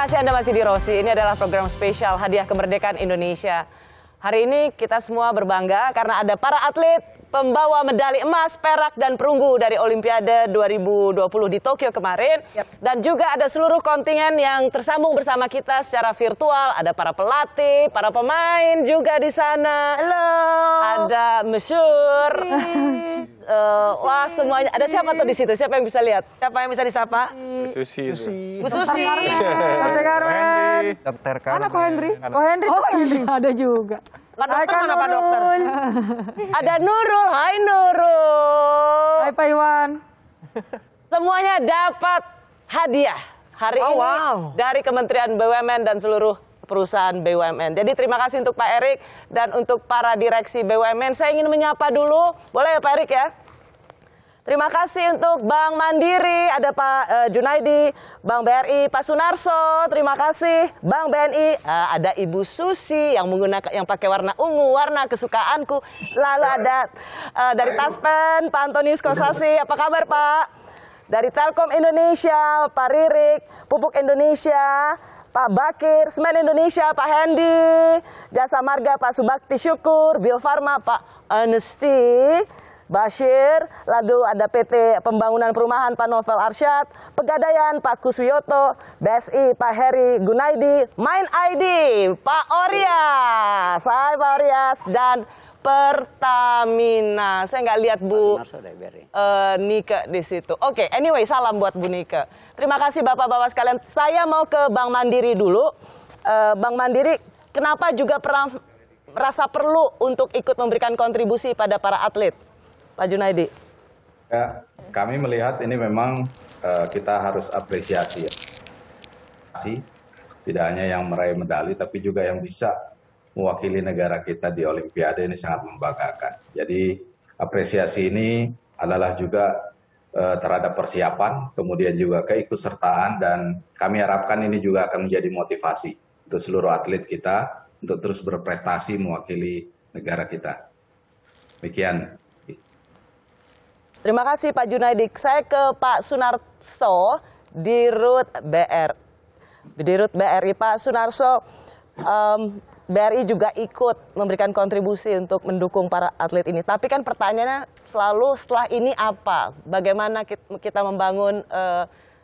kasih Anda masih di Rosi. Ini adalah program spesial Hadiah Kemerdekaan Indonesia. Hari ini kita semua berbangga karena ada para atlet pembawa medali emas, perak, dan perunggu dari Olimpiade 2020 di Tokyo kemarin. Dan juga ada seluruh kontingen yang tersambung bersama kita secara virtual. Ada para pelatih, para pemain juga di sana. Halo. Ada Mesyur. Wah, semuanya. Ada siapa tuh di situ? Siapa yang bisa lihat? Siapa yang bisa disapa? Bu Susi. Bu Susi. Dokter Carmen. Dokter Carmen. Mana Ko Henry? Ko Henry tuh Henry. Ada juga. Pak dokter mana Pak dokter? Ada Nurul. Hai Nurul. Hai Pak Iwan. Semuanya dapat hadiah hari ini dari Kementerian BUMN dan seluruh perusahaan BUMN. Jadi terima kasih untuk Pak Erik dan untuk para direksi BUMN. Saya ingin menyapa dulu. Boleh ya Pak Erik ya? Terima kasih untuk Bank Mandiri, ada Pak Junaidi, Bank BRI, Pak Sunarso, terima kasih. Bank BNI, ada Ibu Susi yang menggunakan yang pakai warna ungu, warna kesukaanku. Lalu ada dari Taspen, Pak Antonius Kosasi, apa kabar Pak? Dari Telkom Indonesia, Pak Ririk, Pupuk Indonesia, Pak Bakir, Semen Indonesia, Pak Hendi, Jasa Marga, Pak Subakti Syukur, Bio Farma, Pak Anesti Bashir, lalu ada PT Pembangunan Perumahan Pak Novel Arsyad, Pegadaian Pak Kuswiyoto, BSI Pak Heri Gunaidi, Main ID Pak Orias, hai Pak Orias, dan Pertamina. Saya nggak lihat Bu Nike di situ. Oke, anyway, salam buat Bu Nike. Terima kasih Bapak-Bapak sekalian. Saya mau ke Bank Mandiri dulu. Bank Mandiri, kenapa juga pernah merasa perlu untuk ikut memberikan kontribusi pada para atlet? Pak Junaidi. Ya, kami melihat ini memang kita harus apresiasi ya. Tidak hanya yang meraih medali, tapi juga yang bisa mewakili negara kita di Olimpiade ini sangat membanggakan. Jadi apresiasi ini adalah juga terhadap persiapan, kemudian juga keikutsertaan, dan kami harapkan ini juga akan menjadi motivasi untuk seluruh atlet kita untuk terus berprestasi mewakili negara kita. Demikian. Terima kasih Pak Junaidi. Saya ke Pak Sunarso di RUT BRI. Pak Sunarso, BRI juga ikut memberikan kontribusi untuk mendukung para atlet ini. Tapi kan pertanyaannya selalu setelah ini apa? Bagaimana kita membangun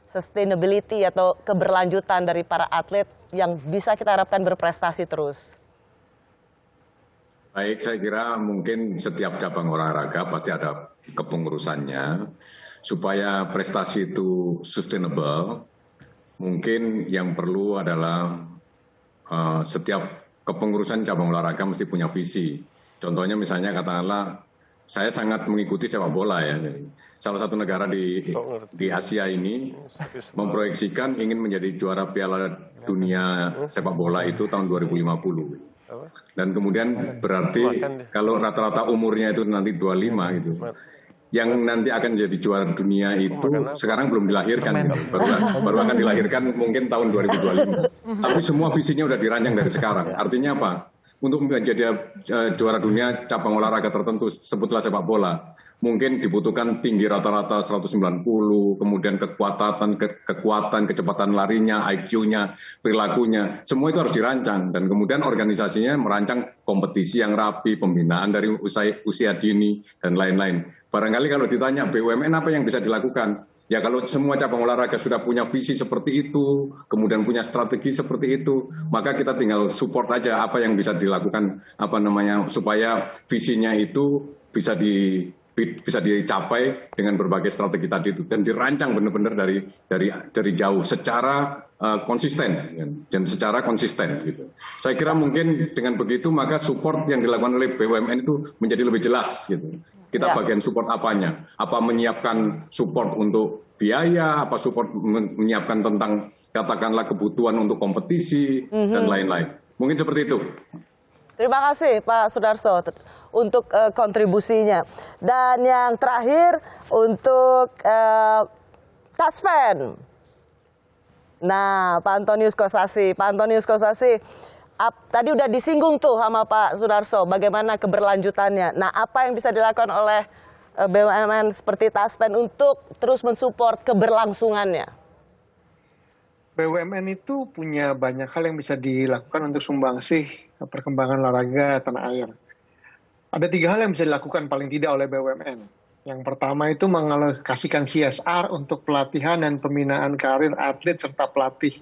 sustainability atau keberlanjutan dari para atlet yang bisa kita harapkan berprestasi terus? Baik, saya kira mungkin setiap cabang olahraga pasti ada kepengurusannya. Supaya prestasi itu sustainable, mungkin yang perlu adalah setiap kepengurusan cabang olahraga mesti punya visi. Contohnya misalnya katakanlah, saya sangat mengikuti sepak bola ya. Salah satu negara di Asia ini memproyeksikan ingin menjadi juara Piala Dunia sepak bola itu tahun 2050. Dan kemudian berarti kalau rata-rata umurnya itu nanti 25 gitu. Yang nanti akan jadi juara dunia itu sekarang belum dilahirkan gitu. Baru akan dilahirkan mungkin tahun 2025. Tapi semua visinya udah dirancang dari sekarang. Artinya apa? Untuk menjadi juara dunia cabang olahraga tertentu, sebutlah sepak bola, mungkin dibutuhkan tinggi rata-rata 190, kemudian kekuatan, kecepatan larinya, IQ-nya, perilakunya, semua itu harus dirancang. Dan kemudian organisasinya merancang kompetisi yang rapi, pembinaan dari usia dini, dan lain-lain. Barangkali kalau ditanya BUMN apa yang bisa dilakukan? Ya kalau semua cabang olahraga sudah punya visi seperti itu, kemudian punya strategi seperti itu, maka kita tinggal support aja apa yang bisa dilakukan, supaya visinya itu bisa dicapai dengan berbagai strategi tadi itu, dan dirancang benar-benar dari jauh secara konsisten dan secara konsisten gitu. Saya kira mungkin dengan begitu maka support yang dilakukan oleh BUMN itu menjadi lebih jelas gitu. Kita bagian support apanya? Apa menyiapkan support untuk biaya, apa support menyiapkan tentang katakanlah kebutuhan untuk kompetisi dan lain-lain. Mungkin seperti itu. Terima kasih Pak Sunarso untuk kontribusinya. Dan yang terakhir untuk Taspen. Nah, Pak Antonius Kosasi. Pak Antonius Kosasi, tadi udah disinggung tuh sama Pak Sunarso bagaimana keberlanjutannya. Nah, apa yang bisa dilakukan oleh BUMN seperti Taspen untuk terus mensupport keberlangsungannya? BUMN itu punya banyak hal yang bisa dilakukan untuk sumbangsih perkembangan olahraga tanah air. Ada 3 hal yang bisa dilakukan paling tidak oleh BUMN. Yang pertama itu mengalokasikan CSR untuk pelatihan dan pembinaan karir atlet serta pelatih.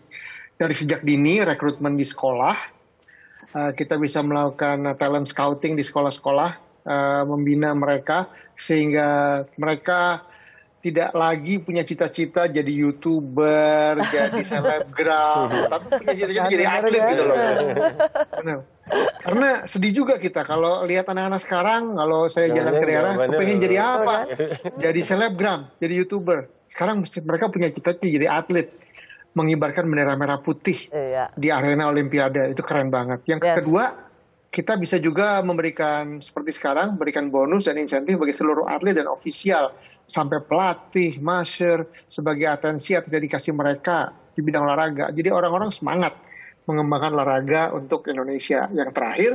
Dari sejak dini, rekrutmen di sekolah, kita bisa melakukan talent scouting di sekolah-sekolah, membina mereka sehingga mereka tidak lagi punya cita-cita jadi YouTuber, jadi selebgram, tapi punya cita-cita jadi atlet gitu loh. Benar. Karena sedih juga kita kalau lihat anak-anak sekarang, kalau saya jalan ke daerah, pengen jadi apa? Jadi selebgram, jadi YouTuber. Sekarang mereka punya cita-cita jadi atlet, mengibarkan bendera merah putih di arena Olimpiade. Itu keren banget. Yang kedua, kita bisa juga memberikan seperti sekarang, berikan bonus dan insentif bagi seluruh atlet dan ofisial, sampai pelatih, masher, sebagai atensi atas dedikasi mereka di bidang olahraga. Jadi orang-orang semangat mengembangkan olahraga untuk Indonesia. Yang terakhir,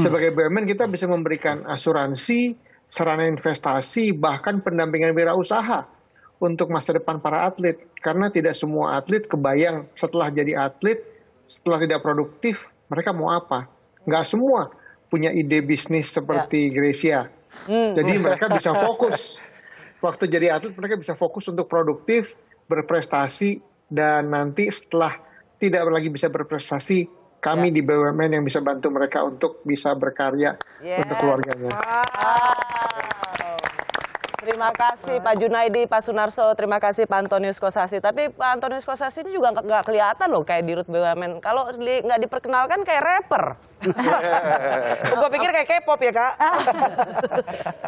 sebagai BUMN kita bisa memberikan asuransi, sarana investasi, bahkan pendampingan wirausaha untuk masa depan para atlet. Karena tidak semua atlet kebayang setelah jadi atlet, setelah tidak produktif, mereka mau apa. Nggak semua punya ide bisnis seperti Gracia. Jadi mereka bisa fokus. Waktu jadi atlet mereka bisa fokus untuk produktif, berprestasi, dan nanti setelah tidak lagi bisa berprestasi, kami di BUMN yang bisa bantu mereka untuk bisa berkarya untuk keluarganya. Terima kasih Pak Junaidi, Pak Sunarso, terima kasih Pak Antonius Kosasi. Tapi Pak Antonius Kosasi ini juga nggak kelihatan loh kayak Dirut BUMN. Kalau nggak diperkenalkan kayak rapper. Gue pikir kayak K-pop ya Kak.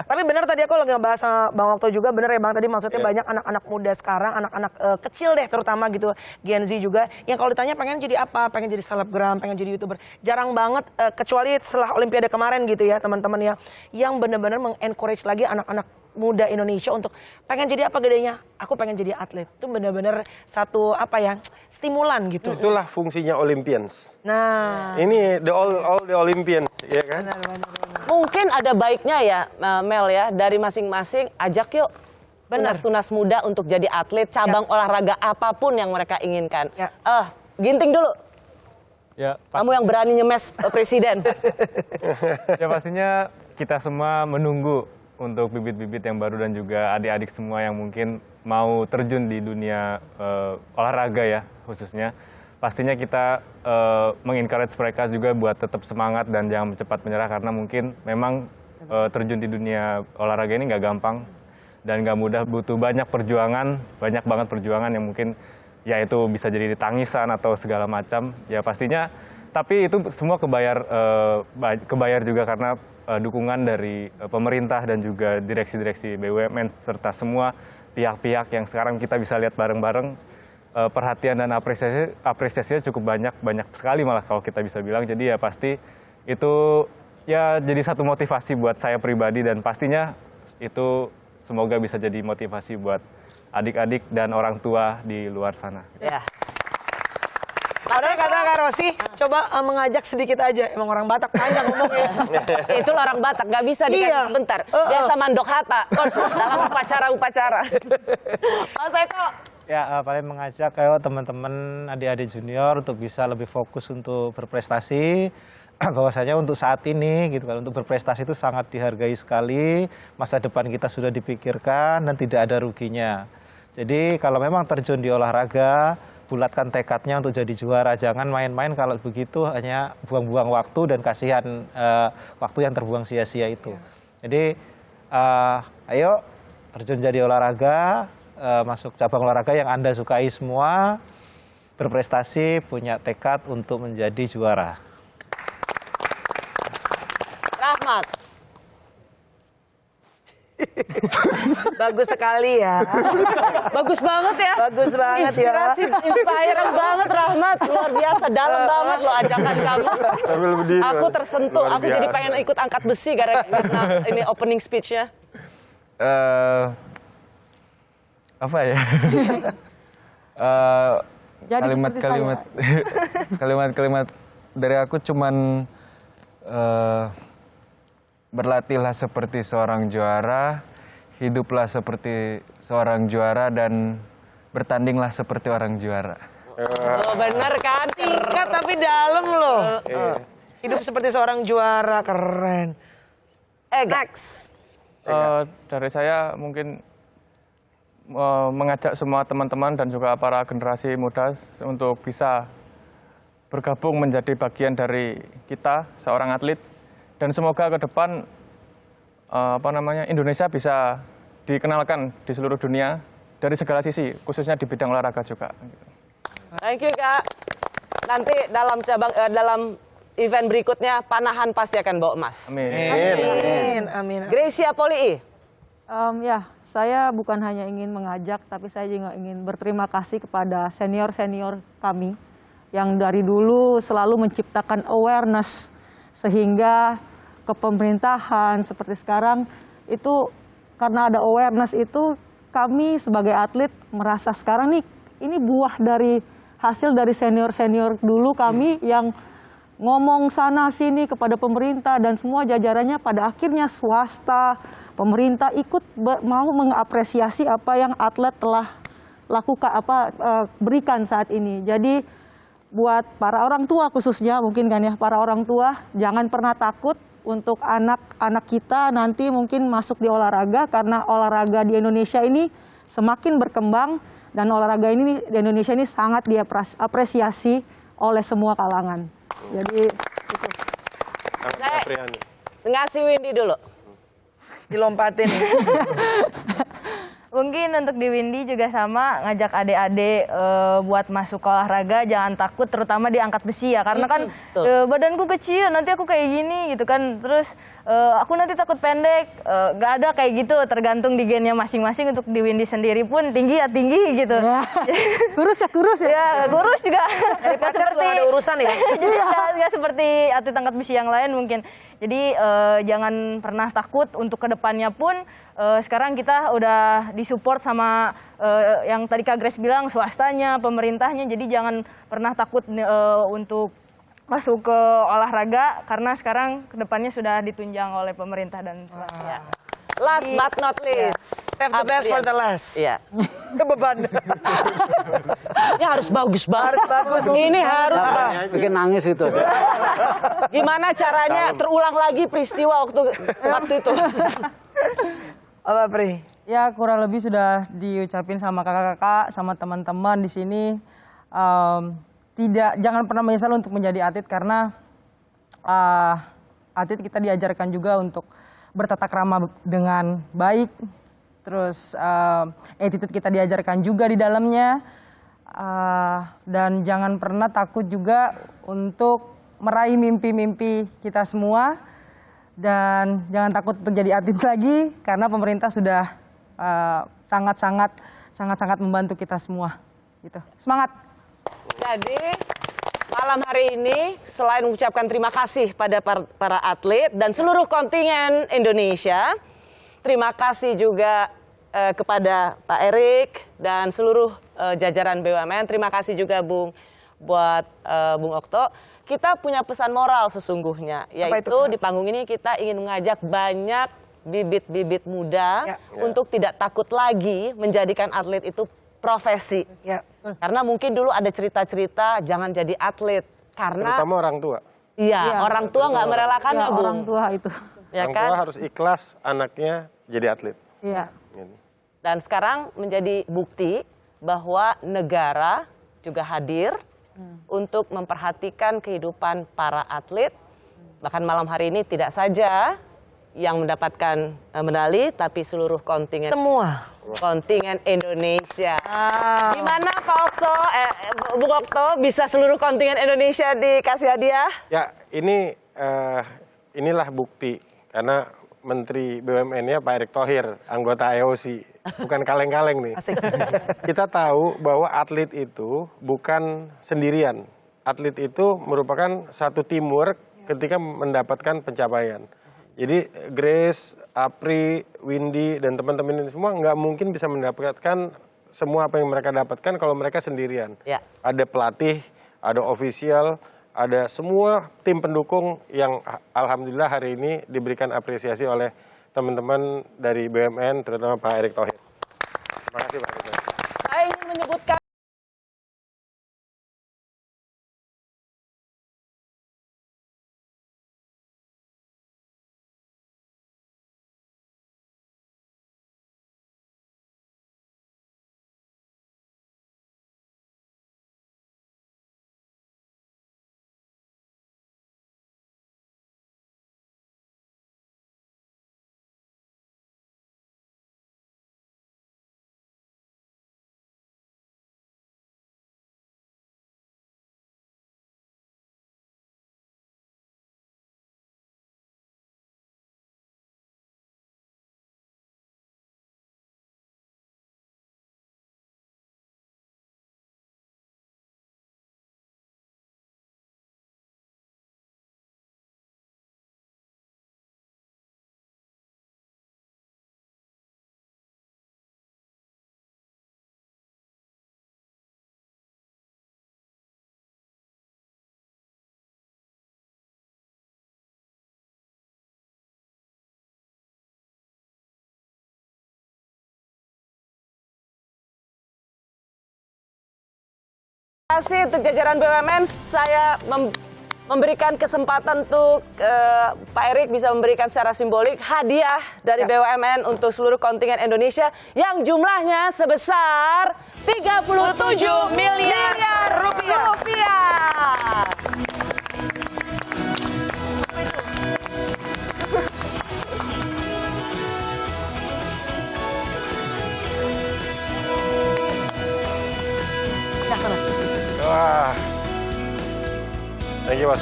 Tapi benar tadi aku lagi ngebahas sama Bang Okto juga, bener ya Bang, tadi maksudnya banyak anak-anak muda sekarang, anak-anak kecil deh terutama gitu, Gen Z juga, yang kalau ditanya pengen jadi apa, pengen jadi selebgram, pengen jadi YouTuber, jarang banget, kecuali setelah Olimpiade kemarin gitu ya teman-teman ya, yang benar-benar mengencourage lagi anak-anak muda Indonesia untuk pengen jadi apa gedenya, aku pengen jadi atlet. Itu benar-benar satu apa ya, stimulan gitu. Itulah fungsinya Olympians. Nah, ini all the Olympians, ya kan? benar. Mungkin ada baiknya ya, Mel ya, dari masing-masing ajak yuk tunas-tunas muda untuk jadi atlet cabang olahraga apapun yang mereka inginkan. Ginting dulu. Ya, kamu yang berani nyemes presiden. Ya pastinya kita semua menunggu untuk bibit-bibit yang baru dan juga adik-adik semua yang mungkin mau terjun di dunia olahraga ya khususnya. Pastinya kita mengencourage mereka juga buat tetap semangat dan jangan cepat menyerah karena mungkin memang terjun di dunia olahraga ini nggak gampang dan nggak mudah, butuh banyak perjuangan, banyak banget perjuangan yang mungkin ya itu bisa jadi tangisan atau segala macam. Ya pastinya, tapi itu semua kebayar juga karena dukungan dari pemerintah dan juga direksi-direksi BUMN serta semua pihak-pihak yang sekarang kita bisa lihat bareng-bareng, perhatian dan apresiasinya cukup banyak sekali malah kalau kita bisa bilang. Jadi ya pasti itu ya jadi satu motivasi buat saya pribadi dan pastinya itu semoga bisa jadi motivasi buat adik-adik dan orang tua di luar sana. Ya. Padahal kata Kak Rosi, coba mengajak sedikit aja. Emang orang Batak panjang ngomongnya. Itu orang Batak, nggak bisa dikasih sebentar. Biasa mandok hata dalam upacara-upacara. Mas Eko. Ya, paling mengajak teman-teman adik-adik junior untuk bisa lebih fokus untuk berprestasi. Bahwasanya untuk saat ini gitu kan, untuk berprestasi itu sangat dihargai sekali. Masa depan kita sudah dipikirkan dan tidak ada ruginya. Jadi kalau memang terjun di olahraga, bulatkan tekadnya untuk jadi juara. Jangan main-main, kalau begitu hanya buang-buang waktu dan kasihan waktu yang terbuang sia-sia itu. Jadi ayo terjun jadi olahraga, masuk cabang olahraga yang Anda sukai semua, berprestasi, punya tekad untuk menjadi juara. Rahmat. Bagus sekali ya. Bagus banget ya. Bagus banget ya. Inspiring banget Rahmat. Luar biasa, dalam banget loh ajakan kamu. Aku tersentuh, aku jadi pengen ikut angkat besi gara-gara ini opening speech-nya. Apa ya? Kalimat-kalimat dari aku cuman berlatihlah seperti seorang juara, hiduplah seperti seorang juara, dan bertandinglah seperti orang juara. Oh, bener kan? Singkat tapi dalam loh. Hidup seperti seorang juara, keren. Next. Dari saya mungkin mengajak semua teman-teman dan juga para generasi muda untuk bisa bergabung menjadi bagian dari kita, seorang atlet. Dan semoga ke depan Indonesia bisa dikenalkan di seluruh dunia dari segala sisi, khususnya di bidang olahraga juga. Thank you, Kak. Nanti dalam event berikutnya panahan pasti akan bawa emas. Amin. Gracia Polii. Ya, saya bukan hanya ingin mengajak, tapi saya juga ingin berterima kasih kepada senior-senior kami yang dari dulu selalu menciptakan awareness sehingga kepemerintahan seperti sekarang itu karena ada awareness itu kami sebagai atlet merasa sekarang nih ini buah dari hasil dari senior-senior dulu kami yang ngomong sana sini kepada pemerintah dan semua jajarannya pada akhirnya swasta, pemerintah ikut mau mengapresiasi apa yang atlet telah lakukan berikan saat ini. Jadi buat para orang tua khususnya mungkin kan ya para orang tua jangan pernah takut untuk anak-anak kita nanti mungkin masuk di olahraga karena olahraga di Indonesia ini semakin berkembang dan olahraga ini di Indonesia ini sangat diapresiasi oleh semua kalangan. Jadi itu. Saya ngasih Windy dulu. Dilompatin. Mungkin untuk di Windy juga sama ngajak adik-adik buat masuk olahraga jangan takut terutama di angkat besi ya karena kan badanku kecil nanti aku kayak gini gitu kan terus aku nanti takut pendek gak ada kayak gitu tergantung di gennya masing-masing untuk di Windy sendiri pun tinggi ya tinggi gitu kurus ya ya kurus juga Gak seperti ada urusan ya nggak seperti atlet angkat besi yang lain mungkin jadi jangan pernah takut untuk kedepannya pun sekarang kita udah disupport sama yang tadi Kak Grace bilang swastanya, pemerintahnya. Jadi jangan pernah takut untuk masuk ke olahraga karena sekarang kedepannya sudah ditunjang oleh pemerintah dan swasta. Last but not least, save the best for the last. Iya. Itu beban. Ini harus bagus banget. Harus bagus. Ini harus bikin nangis itu. Gimana caranya terulang lagi peristiwa waktu itu? Apa Pri? Ya kurang lebih sudah diucapin sama kakak-kakak, sama teman-teman di sini. Jangan pernah menyesal untuk menjadi atlet karena atlet kita diajarkan juga untuk bertata krama dengan baik. Terus attitude kita diajarkan juga di dalamnya. Dan jangan pernah takut juga untuk meraih mimpi-mimpi kita semua. Dan jangan takut untuk jadi atlet lagi karena pemerintah sudah sangat-sangat membantu kita semua. Gitu. Semangat. Jadi malam hari ini selain mengucapkan terima kasih pada para atlet dan seluruh kontingen Indonesia, terima kasih juga kepada Pak Erik dan seluruh jajaran BUMN. Terima kasih juga buat Bung Okto. Kita punya pesan moral sesungguhnya, yaitu di panggung ini kita ingin mengajak banyak bibit-bibit muda untuk tidak takut lagi menjadikan atlet itu profesi. Karena mungkin dulu ada cerita-cerita jangan jadi atlet. Karena terutama orang tua. Iya, orang tua nggak merelakannya, ya, Bung. orang tua itu. Ya orang kan? tua harus ikhlas anaknya jadi atlet. Iya. Dan sekarang menjadi bukti bahwa negara juga hadir untuk memperhatikan kehidupan para atlet. Bahkan malam hari ini tidak saja yang mendapatkan medali, tapi seluruh kontingen. Semua. Kontingen Indonesia. Gimana Pak Okto, Bung Okto, bisa seluruh kontingen Indonesia dikasih hadiah? Ya, inilah bukti. Karena Menteri BUMN-nya Pak Erick Thohir, anggota IOC. Bukan kaleng-kaleng nih. Kita tahu bahwa atlet itu bukan sendirian. Atlet itu merupakan satu teamwork ketika mendapatkan pencapaian. Jadi Grace, Apri, Windy, dan teman-teman ini semua nggak mungkin bisa mendapatkan semua apa yang mereka dapatkan kalau mereka sendirian. Ya. Ada pelatih, ada official, ada semua tim pendukung yang alhamdulillah hari ini diberikan apresiasi oleh teman-teman dari BUMN, terutama Pak Erick Thohir. Terima kasih Pak. Saya ingin menyebutkan kasih untuk jajaran BUMN. Saya memberikan kesempatan untuk Pak Erik bisa memberikan secara simbolik hadiah dari BUMN untuk seluruh kontingen Indonesia yang jumlahnya sebesar 37 miliar rupiah. Wah. Thank you, Mas.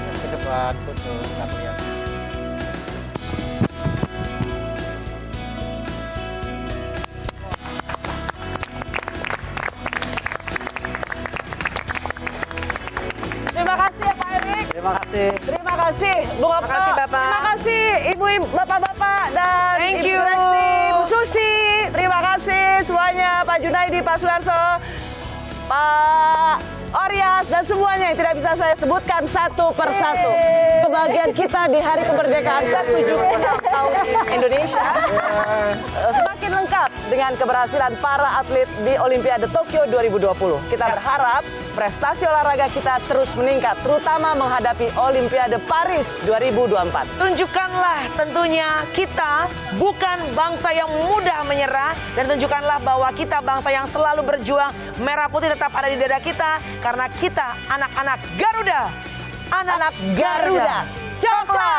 Ke depan foto nggak kelihatan. Terima kasih ya Pak Erik. Terima kasih. Terima kasih Bung Okto. Terima kasih, Bapak. Terima kasih Ibu, Bapak-bapak dan Thank Ibu you. Direksi, Bu Susi. Terima kasih semuanya, Pak Junaidi, Pak Sularso, Pak Oryas, dan semuanya yang tidak bisa saya sebutkan satu persatu. Kebahagiaan kita di hari kemerdekaan ke-76 tahun Indonesia semakin lengkap dengan keberhasilan para atlet di Olimpiade Tokyo 2020. Kita berharap prestasi olahraga kita terus meningkat, terutama menghadapi Olimpiade Paris 2024. Tunjukkanlah tentunya kita bukan bangsa yang mudah menyerah, dan tunjukkanlah bahwa kita bangsa yang selalu berjuang. Merah putih tetap ada di dada kita karena kita anak-anak Garuda. Anak Garuda. Coklat.